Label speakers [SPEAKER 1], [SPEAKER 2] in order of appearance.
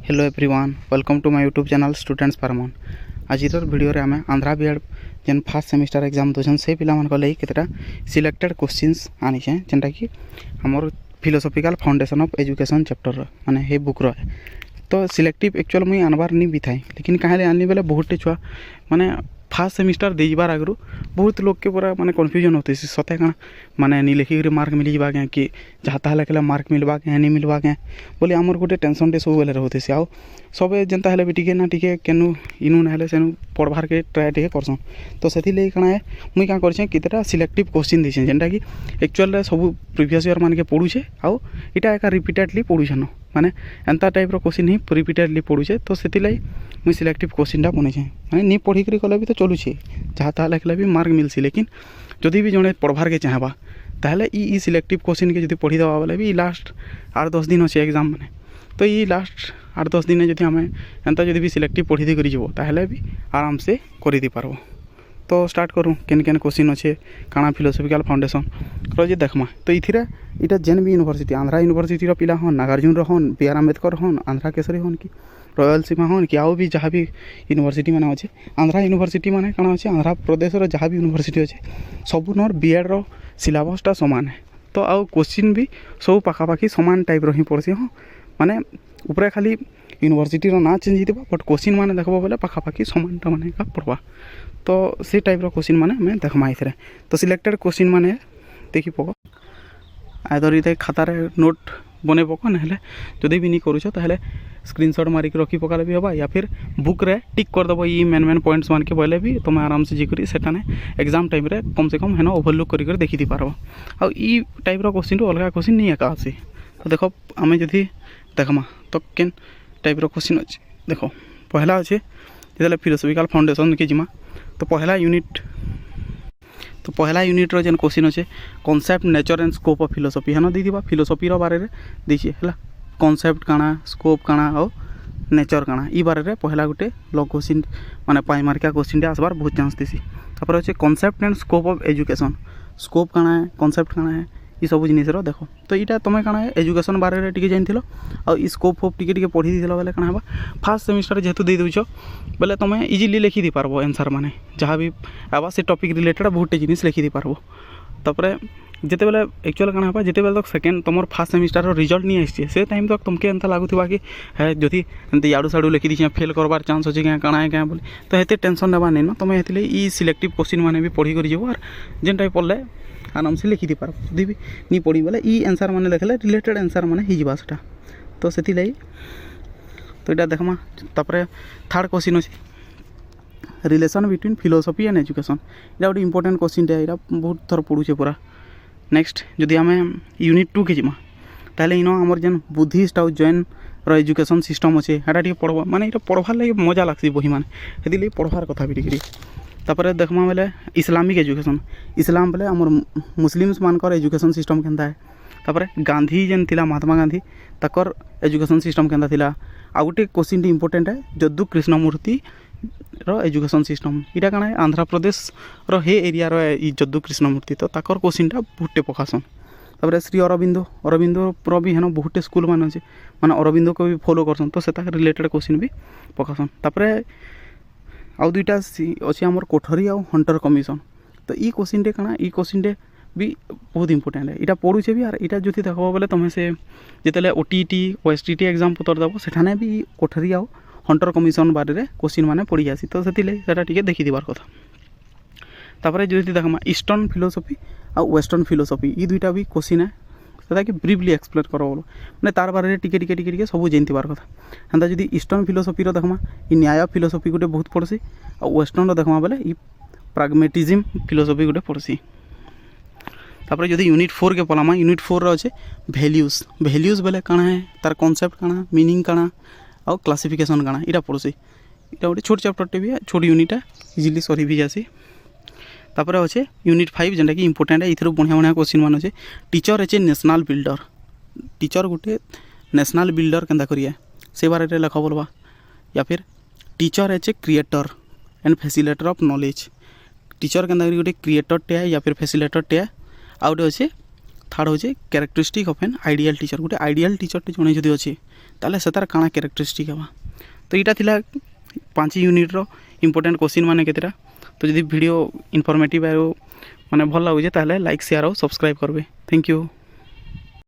[SPEAKER 1] Hello everyone, welcome to my YouTube channel students परमन। आज वीडियो रे आमे आंध्रा बीएड जेन फर्स्ट सेमिस्टर एग्जाम दोछन से पिला मन को लई केतेटा सिलेक्टेड क्वेश्चंस आनी छे जेंटा कि हमर philosophical foundation of education chapter माने हे बुक रो। तो सिलेक्टिव एक्चुअल मुई आनबार नहीं भी थाई, लेकिन कहाले आनली बेले बहुत छुआ माने फास्ट सेमिस्टर दे जबार आगु बहुत लोग के पूरा माने कन्फ्यूजन होते सते कण माने नहीं लिखिक मार्क मिल जावा क्या कि जहाँ ताहा लिखला मार्क मिलवा क्या नहीं मिलवा क्या बोले आमर गोटे टेंशन टे सब बेले रोते से आउ सबे जेनता हेले भी टिके ना टिके केनु इनु ना हेले सेनु पढ़वार के ट्राए टिके करसन। तो सेथि ले कणा मुई का करछे केतेटा सिलेक्टिव क्वेश्चन दिछे जेनटा कि एक्चुअल रे सब प्रीवियस ईयर मान के पढुछे आउ इटा एका रिपीटेडली पढुछन माने एंता टाइप रो क्वेश्चन ही रिपीटेडली पढुछे। तो सेथि लाई मुई सिलेक्टिव क्वेश्चन टा बनेछे माने नि पढ़ी करी कले भी तो चलुछे जहाँ ताहा लिखले भी मार्क मिलसी, लेकिन जदि भी जड़े पढ़वार के चाहबा ताहले ई सिलेक्टिव क्वेश्चन के जदि पढ़ी देवा बेले भी लास्ट 8-10 दिन अच्छे एग्जाम माने तो ये लास्ट 8-10 दिन जदि आम एंता जदि भी सिलेक्टिव पढ़ी दे करी ताहले भी आराम से करी दे पारबो। तो स्टार्ट करूँ केन केन क्वेश्चन अच्छे काଣା फिलोसॉफिकल फाउंडेशन रोजे देखमा। तो इथिरा इटा जेन भी यूनिवर्सिटी आंध्रा यूनिवर्सिटी रो पिला हन नागार्जुन रो हन बी आर अम्बेडकर हन आंध्रा केसरी हन कि रॉयल सीमा हन कि आउ भी जहाँ भी यूनिवर्सिटी माने अच्छे आंध्रा यूनिवर्सिटी माने काଣା अच्छे आंध्रा प्रदेश रो जहाँ भी यूनिवर्सिटी अच्छे सबू नर बीएड रो सिलेबसटा समान है। तो आउ क्वेश्चन भी सब पाखापाखि समान टाइप रो ही पड़सी। हाँ माने ऊपर खाली यूनिवर्सिटी रो ना चेंज होता बट क्वेश्चन माने देखबो बोले पाखापाखि समानटा माने का पड़वा। तो से टाइप रो क्वेश्चन माने मैं देखमा इथरे। तो सिलेक्टेड क्वेश्चन माने देखि पको आइदर इते खाता रे नोट बने पको नहले जदि भी नहीं करूछ ताहले स्क्रीनशॉट मारिक रखी पकाले भी होबा या फिर बुक रे टिक कर दबो ई मेन पॉइंट्स मान के बोले भी तुम आराम से जिकरी सेटाने एग्जाम टाइम रे कम से कम हेनो ओवरलुक करी देखि दी पारबो। आ ई टाइप रो क्वेश्चन अलग क्वेश्चन नहीं एका आसी। तो देखो आमे जदि देखमा तो केन टाइप रो क्वेश्चन अछि देखो पहला अछि जेले फिलोसॉफिकल फाउंडेशन के जिमा। तो पहला यूनिट रो जेन क्वेश्चन अच्छे concept nature and scope of philosophy है दी फिलोसॉफी रो बारे रे दीछे है कॉन्सेप्ट काଣା स्कोप काଣା और नेचर काଣା ई बारे रे पहला गोटे लॉ क्वेश्चन माने 5 मार्किया क्वेश्चन आसबार बहुत चांस दिसी। तापर अच्छे concept and scope of education scope काଣା है कॉन्सेप्ट काଣା है ये सब जिनिस रो देखो। तो यहाँ तुम काଣା है एजुकेशन बारे रे टिके जानिथिलो आ ई स्कोप फोप टिके पढ़ी दिथिलो बेले काଣା हबा फास्ट सेमिस्टर जेहेतु दे दोछ बेले तुम इजिली लिखि दी पारबो आंसर माने जहाँ भी आबा से टॉपिक रिलेटेड बहुत जिनिस लिखि दी पारबो। तापर जिते बेले एक्चुअल काଣା हबा जिते बेले तक सेकेंड तुम फास्ट सेमिस्टर रो रिजल्ट नहीं आसी से टाइम तक तुमके एंता लागुथिबा कि है जदि एंते याडू साडू लिखि दिछ फेल करबार चांस अछि क्या काଣା है क्या बोली। तो हेते टेंशन नेबा नै न तुम हेतिले ई सिलेक्टिव क्वेश्चन माने भी पढ़ी करी जेबो आर जेन टाइप पढ़ले आराम से लिखि दी पार जदि भी नहीं पढ़ी बोले ई आंसर माने लिखले रिलेटेड आंसर माने ही जिबा सेटा। तो सेति लाई तो इटा देखमा। तापर थर्ड क्वेश्चन अछि relation between philosophy and education इटा गोटे इंपोर्टेंट क्वेश्चन टे इटा बहुत थर पढुछे पूरा। नेक्स्ट जदि आमे यूनिट 2 के जिमा ताले इनो हमर जेन बुद्धिस्ट आउ जैन रो एजुकेशन सिस्टम अच्छे हेटा टिके पढ़वा माने इटा पढ़वार लगे मजा लागसी बही माने हेति लई पढ़वार कथा भी टिके। तापर देखमा बेले इस्लामिक एजुकेशन इस्लाम बेले हमर मुस्लिम्स मानकर एजुकेशन सिस्टम केनता है। तापर गांधी जेन थिला महात्मा गांधी तकर एजुकेशन सिस्टम केनता थिला। आ गोटे क्वेश्चन इंपोर्टेंट है जद्दू कृष्णमूर्ति रो एजुकेशन सिस्टम इटा काଣା है आंध्र प्रदेश रो हे एरिया रो ई जद्दू कृष्णमूर्ति। तो ताकर क्वेश्चनटा बहुते पकासन। तापर श्री अरविंदो प्रो भी हेन बहुते स्कूल मान अच्छे माने अरविंदो को भी फॉलो करसन तो से रिलेटेड क्वेश्चन भी पकासन। तापर आउ दुईटा अच्छे आमर कोठरी आउ हंटर कमिशन। तो ई क्वेश्चन टे काଣା ई क्वेश्चन टे भी बहुत इंपोर्टेंट है इटा पढ़ुचे भी आर इटा जदि देखबो बोले तुम से जितेले ओटीटी ओएसटीटी एग्जाम पतर दबो सेठाने भी कोठरी आउ हंटर कमिशन बारे रे क्वेश्चन माने पड़ी जासी। तो सेति ले सेटा टिके देखि दिबार कथा। तापर जदि देखमा ईस्टर्न फिलोसॉफी आ वेस्टर्न फिलोसॉफी ई दुईटा भी क्वेश्चन है सेटा कि ब्रीफली एक्सप्लेन करो बोलो माने तार बारे रे टिके सब जानथिबार कथा। हंदा जदि ईस्टर्न फिलोसॉफी रो देखमा ई न्याय फिलोसॉफी गोटे बहुत पड़सी आ वेस्टर्न रो देखमा बेले ई प्राग्मेटिज्म फिलोसॉफी गोटे पड़सी। तापर जदि यूनिट 4 के पलामा यूनिट 4 रो अच्छे वैल्यूज बेले काଣା है तार कॉन्सेप्ट काଣା मीनिंग काଣା और क्लासिफिकेशन काଣା इटा पड़सी इटा गोटे छोट चैप्टर टे भी छोट यूनिट इजिली सरी भी जासी। तापर अच्छे यूनिट 5 जेनटा कि इंपोर्टेंट है इथर बढ़िया क्वेश्चन मान अच्छे teacher as a national builder teacher गोटे नेशनल बिल्डर केनता करिए से बारे रे लिख बोलबा या फिर teacher as a creator and facilitator of knowledge teacher केनता गोटे क्रिएटर टे या फिर फैसिलिटेटर टे आउटे अच्छे থার্ড হচ্ছে ক্ୟାରେକ୍ଟରିଷ୍ଟିକ୍ ଅଫ୍ ଏନ୍ ଆଇଡ଼ିଆଲ୍ ଟିଚର୍ ଗୋଟେ ଆଇଡ଼ିଆଲ୍ ଟିଚର୍ଟେ ଜଣେ ଯଦି ଅଛି ତାହେଲେ ସେ ତାର କାଣା କ୍ୟାରେକ୍ଟରିଷ୍ଟିକ୍ ହେବା ତ ଏଇଟା ଥିଲା 5 ୟୁନିଟ୍ର ଇମ୍ପୋର୍ଟାଣ୍ଟ କ୍ୱେଶ୍ଚିନ୍ ମାନେ କେତେଟା ତ ଯଦି ଭିଡ଼ିଓ ଇନଫର୍ମେଟିଭ୍ ଆଉ ମାନେ ଭଲ ଲାଗୁଛେ ତାହେଲେ ଲାଇକ୍ ସେୟାର ଆଉ ସବସ୍କ୍ରାଇବ୍ କରିବେ। Thank you.